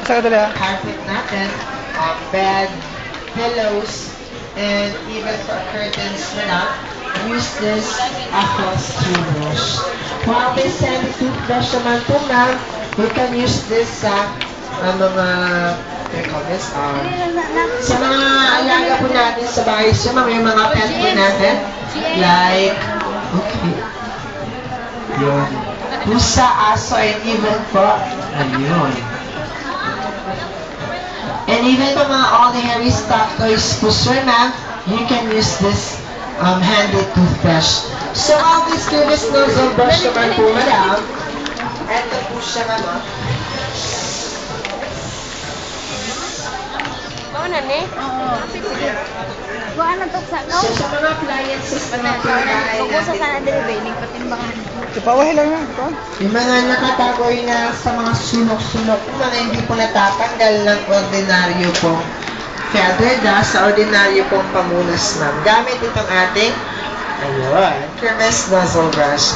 Saan ka dala? Carpet natin, bed, pillows, and even for curtains, madam, use this Aquas toothbrush. While may sandy toothbrush naman po, ma'am, you can use this sa mga, what do you call this? Sa mga alaga po natin sa bahay, so may mga pet po natin, like, okay, yun, pusa, aso, and even po, ayun. And even the mga all the hairy stuff toys po, sir, ma'am, you can use this handy toothbrush. So, all this previous nozzle brush naman po, madam, eto po siya, ma'am. Mauna ni? Oo. Sige. Buwan na to sa So, sa mga appliances na mga pinahay Pag-usa natin, sana din ba ining patimbangan. Ipawahi lang yan. Ito. yung mga nakatagoy na sa mga sulok-sulok, mga hindi po natatanggal ng ordinaryo pong feather dust sa ordinaryo pong pamunas, ma'am. Gamit itong ating, ayun, Kermes nozzle brush.